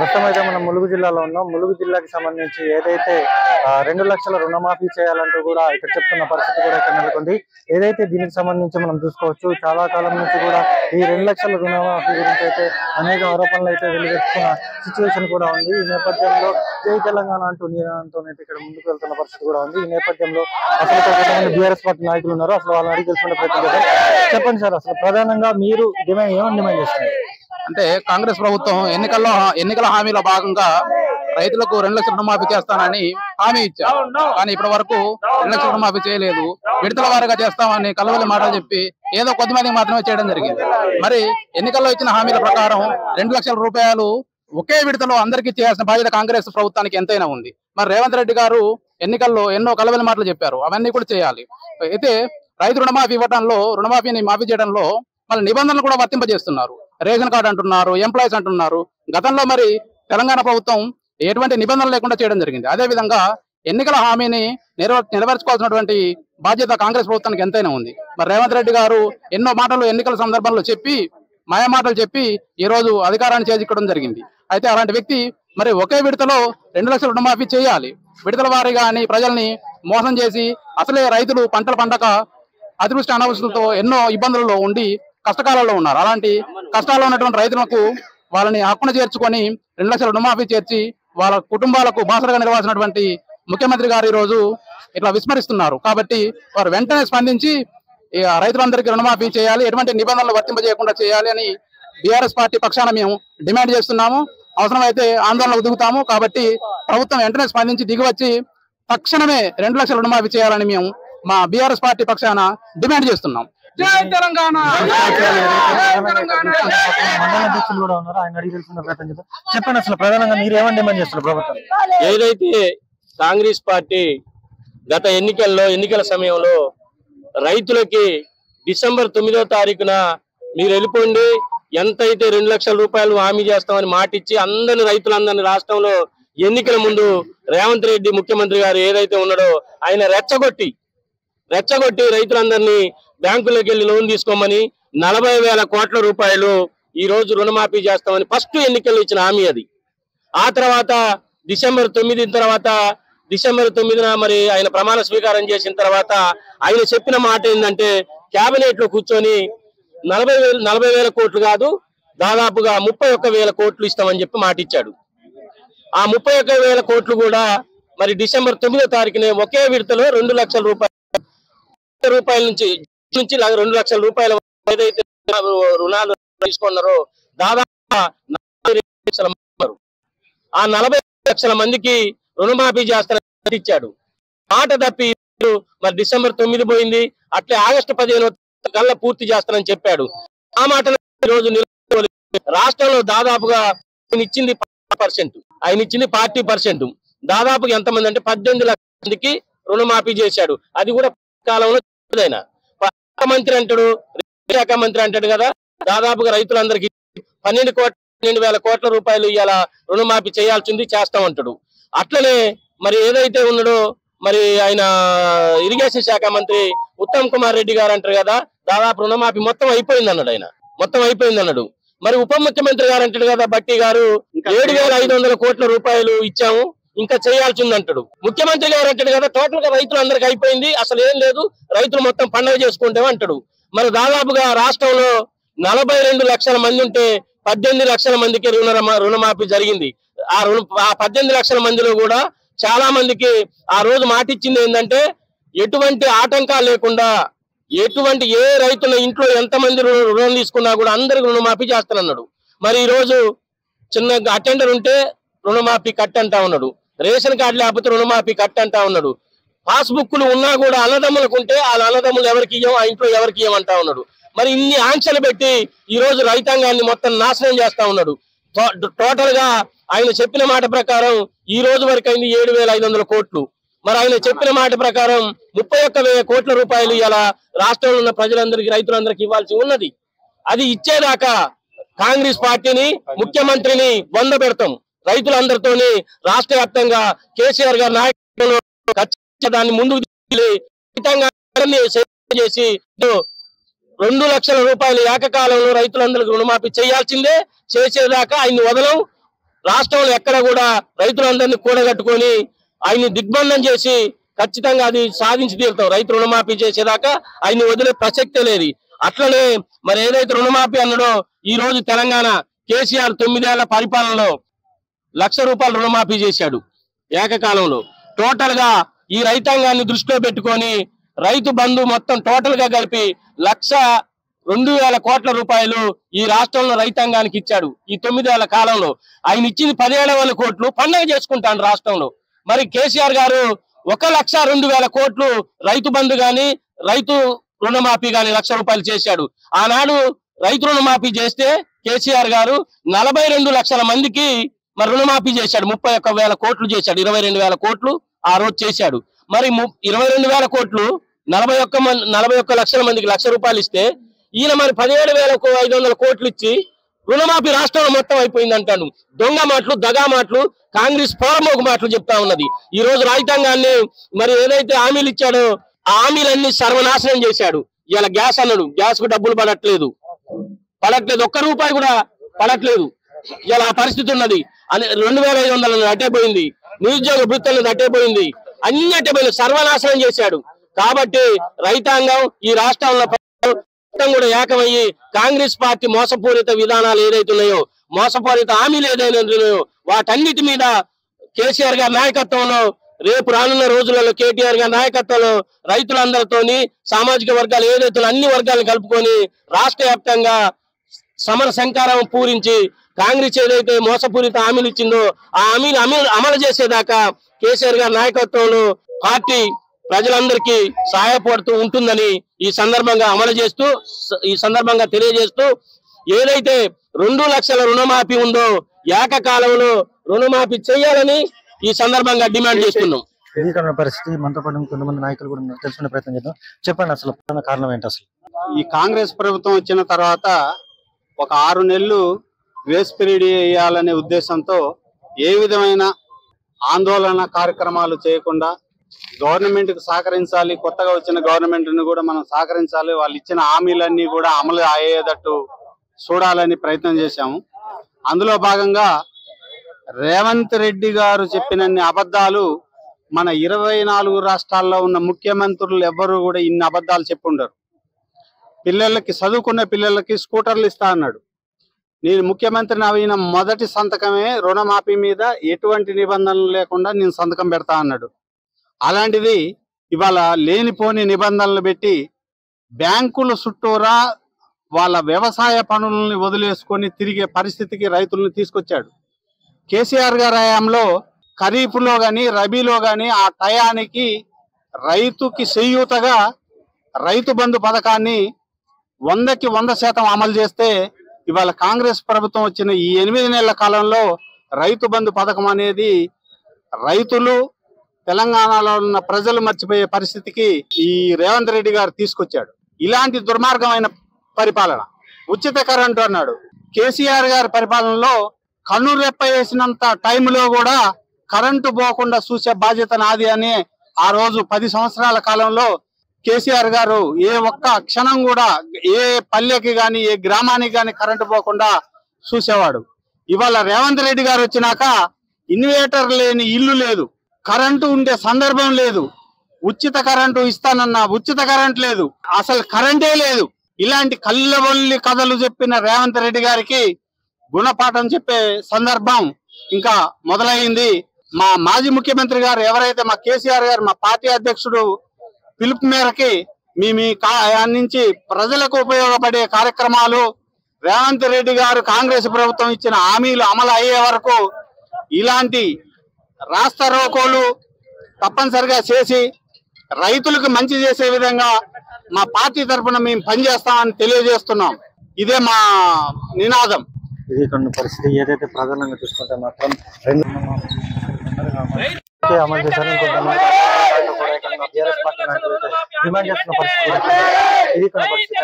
ప్రస్తుతం అయితే మనం ములుగు జిల్లాలో ఉన్నాం. ములుగు జిల్లాకి సంబంధించి ఏదైతే 2 లక్షల రుణమాఫీ చేయాలంటూ కూడా ఇక్కడ చెప్తున్న పరిస్థితి కూడా ఇక్కడ నెలకొంది. ఏదైతే దీనికి సంబంధించి మనం చూసుకోవచ్చు, చాలా కాలం నుంచి కూడా ఈ 2 లక్షల రుణమాఫీ గురించి అయితే అనేక ఆరోపణలు అయితే వెలువెత్తుతున్న సిచ్యువేషన్ కూడా ఉంది. ఈ నేపథ్యంలో జై తెలంగాణ అంటూ నినాదంతో ఇక్కడ ముందుకు వెళ్తున్న పరిస్థితి కూడా ఉంది. ఈ నేపథ్యంలో అసలు కొంతమంది బీఆర్ఎస్ పార్టీ నాయకులు ఉన్నారు. అసలు వాళ్ళని అడిగి తెలుసుకునే ప్రయత్నం చేద్దాం. చెప్పండి సార్, అసలు ప్రధానంగా మీరు ఏమని డిమాండ్ చేస్తున్నారు? అంటే కాంగ్రెస్ ప్రభుత్వం ఎన్నికల హామీలో భాగంగా రైతులకు 2 లక్షల రుణమాఫీ చేస్తానని హామీ ఇచ్చారు. కానీ ఇప్పటి వరకు 2 లక్షల రుణమాఫీ చేయలేదు. విడతల వారీగా చేస్తామని కలవలి మాటలు చెప్పి ఏదో కొద్దిమందికి మాత్రమే చేయడం జరిగింది. మరి ఎన్నికల్లో ఇచ్చిన హామీల ప్రకారం 2 లక్షల రూపాయలు ఒకే విడతలో అందరికీ చేయాల్సిన బాధ్యత కాంగ్రెస్ ప్రభుత్వానికి ఎంతైనా ఉంది. మరి రేవంత్ రెడ్డి గారు ఎన్నికల్లో ఎన్నో కలవలి మాటలు చెప్పారు, అవన్నీ కూడా చేయాలి. అయితే రైతు రుణమాఫీ ఇవ్వడంలో, రుణమాఫీని మాఫీ చేయడంలో మళ్ళీ నిబంధనలు కూడా వర్తింపజేస్తున్నారు. రేషన్ కార్డు అంటున్నారు, ఎంప్లాయీస్ అంటున్నారు. గతంలో మరి తెలంగాణ ప్రభుత్వం ఎటువంటి నిబంధనలు లేకుండా చేయడం జరిగింది. అదే విధంగా ఎన్నికల హామీని నెరవేర్చుకోవాల్సినటువంటి బాధ్యత కాంగ్రెస్ ప్రభుత్వానికి ఎంతైనా ఉంది. మరి రేవంత్ రెడ్డి గారు ఎన్నో మాటలు ఎన్నికల సందర్భంలో చెప్పి, మాయమాటలు చెప్పి ఈ రోజు అధికారాన్ని చేజిక్కడం జరిగింది. అయితే అలాంటి వ్యక్తి మరి ఒకే విడతలో 2 లక్షల రుణమాఫీ చేయాలి, విడతల వారీగా అని ప్రజల్ని మోసం చేసి, అసలే రైతులు పంటలు పండక అతివృష్టి అనావృష్టితో ఎన్నో ఇబ్బందులలో ఉండి కష్టకాలంలో ఉన్నారు. అలాంటి కష్టాల్లో ఉన్నటువంటి రైతులకు వాళ్ళని హక్కును చేర్చుకొని 2 లక్షల రుణమాఫీ చేర్చి వాళ్ళ కుటుంబాలకు బాసరగా నిలవాల్సినటువంటి ముఖ్యమంత్రి గారు ఈ రోజు ఇట్లా విస్మరిస్తున్నారు. కాబట్టి వారు వెంటనే స్పందించి రైతులందరికీ రుణమాఫీ చేయాలి, ఎటువంటి నిబంధనలు వర్తింపజేయకుండా చేయాలి అని బీఆర్ఎస్ పార్టీ పక్షాన మేము డిమాండ్ చేస్తున్నాము. అవసరమైతే ఆందోళనకు దిగుతాము. కాబట్టి ప్రభుత్వం వెంటనే స్పందించి దిగివచ్చి తక్షణమే 2 లక్షల రుణమాఫీ చేయాలని మేము మా బీఆర్ఎస్ పార్టీ పక్షాన డిమాండ్ చేస్తున్నాం. జై తెలంగాణ. మండల అధ్యక్షులు కూడా ఉన్నారు, ఆయన అడిగి తెలుసుకున్న ప్రయత్నం చేద్దాం. చెప్పండి, అసలు ప్రధానంగా మీరు ఏమని డిమాండ్ చేస్తున్నారు ప్రభుత్వం? ఏదైతే కాంగ్రెస్ పార్టీ గత ఎన్నికల సమయంలో రైతులకి డిసెంబర్ 9వ తారీఖున మీరు వెళ్ళిపోండి, ఎంతైతే 2 లక్షల రూపాయలు హామీ చేస్తామని మాటిచ్చి రైతులందరినీ రాష్ట్రంలో ఎన్నికల ముందు రేవంత్ రెడ్డి ముఖ్యమంత్రి గారు ఏదైతే ఉన్నాడో ఆయన రెచ్చగొట్టి రైతులందరినీ బ్యాంకులోకి వెళ్లి లోన్ తీసుకోమని 40,000 కోట్ల రూపాయలు ఈ రోజు రుణమాఫీ చేస్తామని ఫస్ట్ ఎన్నికల్లో ఇచ్చిన హామీ అది. ఆ తర్వాత డిసెంబర్ 9న మరి ఆయన ప్రమాణ స్వీకారం చేసిన తర్వాత ఆయన చెప్పిన మాట ఏంటంటే, కేబినెట్ లో కూర్చొని 40,000 కోట్లు కాదు, దాదాపుగా 31,000 కోట్లు ఇస్తామని చెప్పి మాట ఇచ్చాడు. ఆ 31,000 కోట్లు కూడా మరి డిసెంబర్ 9వ తారీఖునే ఒకే విడతలో 2 లక్షల రూపాయల నుంచి 2 లక్షల రూపాయల ఏదైతే రుణాలు తీసుకున్నారో దాదాపు 40 లక్షల మంది, ఆ 40 లక్షల మందికి రుణమాఫీ చేస్తానని ఇచ్చాడు. మాట తప్పి మరి డిసెంబర్ 9 పోయింది, అట్లే ఆగస్టు 15 కల్లా పూర్తి చేస్తానని చెప్పాడు. ఆ మాటలు ఈ రోజు రాష్ట్రంలో దాదాపుగా ఆయన ఇచ్చింది 40%, దాదాపుగా ఎంతమంది అంటే 18 లక్షల మందికి రుణమాఫీ చేశాడు. అది కూడా కాలంలో మంత్రి అంటాడు, శాఖ మంత్రి అంటాడు కదా, దాదాపుగా రైతులందరికీ 12,000 కోట్ల రూపాయలు ఇవాళ రుణమాఫీ చేయాల్సింది చేస్తామంటాడు. అట్లనే మరి ఏదైతే ఉన్నాడో మరి ఆయన ఇరిగేషన్ శాఖ మంత్రి ఉత్తమ్ కుమార్ రెడ్డి గారు అంటారు కదా, దాదాపు రుణమాఫీ మొత్తం అయిపోయింది అన్నాడు. మరి ఉప ముఖ్యమంత్రి గారు అంటాడు కదా, బట్టి గారు 7,500 కోట్ల రూపాయలు ఇచ్చాము, ఇంకా చేయాల్సింది అంటాడు. ముఖ్యమంత్రి గారు అంటాడు కదా, టోటల్ గా రైతులందరికీ అయిపోయింది, అసలు ఏం లేదు, రైతులు మొత్తం పండుగ చేసుకుంటాం అంటాడు. మరి దాదాపుగా రాష్ట్రంలో 42 లక్షల మంది ఉంటే 18 లక్షల మందికి రుణమాఫీ జరిగింది. ఆ 18 లక్షల మందిలో కూడా చాలా మందికి ఆ రోజు మాటిచ్చింది ఏంటంటే, ఎటువంటి ఆటంకాలు లేకుండా ఏ రైతుల ఇంట్లో ఎంతమంది రుణం తీసుకున్నా కూడా అందరికి రుణమాఫీ చేస్తానన్నాడు. మరి ఈ రోజు చిన్న అటెండర్ ఉంటే రుణమాఫీ కట్ అంటా ఉన్నాడు, రేషన్ కార్డు లేకపోతే రుణమాఫీ కట్ అంటా ఉన్నాడు, పాస్బుక్లు ఉన్నా కూడా అన్నదమ్ములకు ఉంటే ఆ అన్నదమ్ములు ఎవరికి ఇవ్వం, ఆ ఇంట్లో ఎవరికి ఇవ్వమంటా ఉన్నాడు. మరి ఇన్ని ఆంక్షలు పెట్టి ఈ రోజు రైతాంగాన్ని మొత్తం నాశనం చేస్తా ఉన్నాడు. టోటల్ గా ఆయన చెప్పిన మాట ప్రకారం ఈ రోజు వరకు అయింది 7,500 కోట్లు. మరి ఆయన చెప్పిన మాట ప్రకారం 31,000 కోట్ల రూపాయలు ఇలా రాష్ట్రంలో ఉన్న ప్రజలందరికీ రైతులందరికీ ఇవ్వాల్సి ఉన్నది. అది ఇచ్చేదాకా కాంగ్రెస్ పార్టీని ముఖ్యమంత్రిని వంద పెడతాం. రైతులందరితోని రాష్ట్ర వ్యాప్తంగా కేసీఆర్ గారి నాయకత్వంలో దాన్ని ముందుకు చేసి 2 లక్షల రూపాయలు ఏకకాలంలో రైతులందరికీ రుణమాఫీ చేయాల్సిందే. చేసేదాకా ఆయన్ని వదలం. రాష్ట్రంలో ఎక్కడ కూడా రైతులందరినీ కూడగట్టుకొని ఆయన్ని దిగ్బంధం చేసి ఖచ్చితంగా అది సాధించి తీరుతాం. రైతు రుణమాఫీ చేసేదాకా ఆయన్ని వదిలే ప్రసక్తే లేదు. అట్లనే మరి ఏదైతే రుణమాఫీ అన్నాడో ఈ రోజు తెలంగాణ కేసీఆర్ 9 ఏళ్ల పరిపాలనలో ₹1,00,000 రుణమాఫీ చేశాడు ఏకకాలంలో. టోటల్ గా ఈ రైతాంగాన్ని దృష్టిలో పెట్టుకొని రైతు బంధు మొత్తం టోటల్ గా కలిపి 1,02,000 కోట్ల రూపాయలు ఈ రాష్ట్రంలో రైతాంగానికి ఇచ్చాడు. ఈ 9 ఏళ్ల కాలంలో ఆయన ఇచ్చింది 17,000 కోట్లు పండగ చేసుకుంటాడు రాష్ట్రంలో. మరి కేసీఆర్ గారు 1,02,000 కోట్లు రైతు బంధు గాని రైతు రుణమాఫీ గాని ₹1,00,000 చేశాడు. ఆనాడు రైతు రుణమాఫీ చేస్తే కేసీఆర్ గారు 42 లక్షల మందికి మరి రుణమాఫీ చేశాడు. 31,000 కోట్లు చేశాడు. 22,000 కోట్లు ఆ రోజు చేశాడు. మరి 22,000 కోట్లు 41 లక్షల మందికి ₹1,00,000 ఇస్తే ఈయన మరి 17,500 కోట్లు ఇచ్చి రుణమాఫీ రాష్ట్రంలో మొత్తం అయిపోయింది అంటాడు. దొంగ మాటలు, దగా మాటలు, కాంగ్రెస్ పోరమోగు మాటలు చెప్తా ఉన్నది. ఈ రోజు రైతాంగాన్ని మరి ఏదైతే హామీలు ఇచ్చాడో ఆ హామీలన్నీ సర్వనాశనం చేశాడు. ఇలా గ్యాస్ అన్నాడు, గ్యాస్ కు డబ్బులు పడట్లేదు, ₹1 కూడా పడట్లేదు. ఇలా పరిస్థితి ఉన్నది. 2,500 అట్టేపోయింది, నిరుద్యోగ వృత్తులను అట్టేపోయింది, అన్ని అట్టేపోయింది, సర్వనాశనం చేశాడు. కాబట్టి రైతాంగం ఈ రాష్ట్రంలో కూడా ఏకమయ్యి కాంగ్రెస్ పార్టీ మోసపూరిత విధానాలు ఏదైతున్నాయో, మోసపూరిత హామీలు ఏదైనా ఉన్నాయో వాటన్నిటి మీద కేసీఆర్ గారి నాయకత్వంలో రేపు రానున్న రోజులలో కేటీఆర్ గారి నాయకత్వంలో రైతులందరితోని సామాజిక వర్గాలు ఏదైతే అన్ని వర్గాలను కలుపుకొని రాష్ట్ర వ్యాప్తంగా సమర సంకారం పూరించి కాంగ్రెస్ ఏదైతే మోసపూరిత హామీలు ఇచ్చిందో ఆ హామీలు అమలు చేసేదాకా కేసీఆర్ గారి నాయకత్వంలో పార్టీ ప్రజలందరికీ సహాయపడుతూ ఉంటుందని ఈ సందర్భంగా తెలియజేస్తూ ఏదైతే 2 లక్షల రుణమాఫీ ఉందో ఏకకాలంలో రుణమాఫీ చేయాలని ఈ సందర్భంగా డిమాండ్ చేస్తున్నాం. ఇది పరిస్థితి. మనతో పాటు కొంతమంది నాయకులు కూడా తెలుసుకునే ప్రయత్నం చేద్దాం. చెప్పండి, అసలు కారణం ఏంటి? అసలు ఈ కాంగ్రెస్ ప్రభుత్వం వచ్చిన తర్వాత ఒక 6 నెలలు గ్రేస్ పీరియడ్ వేయాలనే ఉద్దేశంతో ఏ విధమైన ఆందోళన కార్యక్రమాలు చేయకుండా గవర్నమెంట్ కు సహకరించాలి, కొత్తగా వచ్చిన గవర్నమెంట్ ని కూడా మనం సహకరించాలి, వాళ్ళు ఇచ్చిన హామీలన్నీ కూడా అమలు అయ్యేటట్టు చూడాలని ప్రయత్నం చేశాము. అందులో భాగంగా రేవంత్ రెడ్డి గారు చెప్పినన్ని అబద్ధాలు మన 24 రాష్ట్రాల్లో ఉన్న ముఖ్యమంత్రులు ఎవ్వరూ కూడా ఇన్ని అబద్ధాలు చెప్పుండరు. పిల్లలకి, చదువుకున్న పిల్లలకి స్కూటర్లు ఇస్తా అన్నాడు. నేను ముఖ్యమంత్రిని అయిన మొదటి సంతకమే రుణమాఫీ మీద ఎటువంటి నిబంధనలు లేకుండా నేను సంతకం పెడతా అన్నాడు. అలాంటిది ఇవాళ లేనిపోని నిబంధనలు పెట్టి బ్యాంకుల చుట్టూరా వాళ్ళ వ్యవసాయ పనులని వదిలేసుకొని తిరిగే పరిస్థితికి రైతులను తీసుకొచ్చాడు. కేసీఆర్ గారి హయాంలో ఖరీఫ్లో గాని రబీలో గాని ఆ టయానికి రైతుకి చేయూతగా రైతు బంధు పథకాన్ని 100కి 100% అమలు చేస్తే ఇవాళ కాంగ్రెస్ ప్రభుత్వం వచ్చిన ఈ 8 నెలల కాలంలో రైతు బంధు పథకం అనేది రైతులు, తెలంగాణలో ఉన్న ప్రజలు మర్చిపోయే పరిస్థితికి ఈ రేవంత్ రెడ్డి గారు తీసుకొచ్చాడు. ఇలాంటి దుర్మార్గమైన పరిపాలన. ఉచిత కరెంటు అన్నాడు. కేసీఆర్ గారి పరిపాలనలో కన్నురెప్ప వేసినంత టైంలో కూడా కరెంటు పోకుండా చూసే బాధ్యత నాది అని ఆ రోజు 10 సంవత్సరాల కాలంలో కేసీఆర్ గారు ఏ ఒక్క క్షణం కూడా ఏ పల్లెకి గాని ఏ గ్రామానికి గాని కరెంటు పోకుండా చూసేవాడు. ఇవాళ రేవంత్ రెడ్డి గారు వచ్చినాక ఇన్వర్టర్ లేని ఇల్లు లేదు, కరెంటు ఉండే సందర్భం లేదు, ఉచిత కరెంటు ఇస్తానన్నా ఉచిత కరెంట్ లేదు, అసలు కరెంటే లేదు. ఇలాంటి కళ్ళబొల్లి కథలు చెప్పిన రేవంత్ రెడ్డి గారికి గుణపాఠం చెప్పే సందర్భం ఇంకా మొదలైంది. మా మాజీ ముఖ్యమంత్రి గారు ఎవరైతే మా కేసీఆర్ గారు, మా పార్టీ అధ్యక్షుడు పిలుపు మేరకి మీ నుంచి ప్రజలకు ఉపయోగపడే కార్యక్రమాలు రేవంత్ రెడ్డి గారు కాంగ్రెస్ ప్రభుత్వం ఇచ్చిన హామీలు అమలు అయ్యే వరకు ఇలాంటి రాస్తా రోకోలు తప్పనిసరిగా చేసి రైతులకు మంచి చేసే విధంగా మా పార్టీ తరఫున మేము పనిచేస్తామని తెలియజేస్తున్నాం. ఇదే మా నినాదం. ఇది కొన్ని పరిస్థితి. ఏదైతే ప్రధానంగా చూసుకుంటే మాత్రం అమలు చేశారు. డిమాండ్ చేస్తున్న పరిస్థితి. ఇది కొన్ని పరిస్థితి.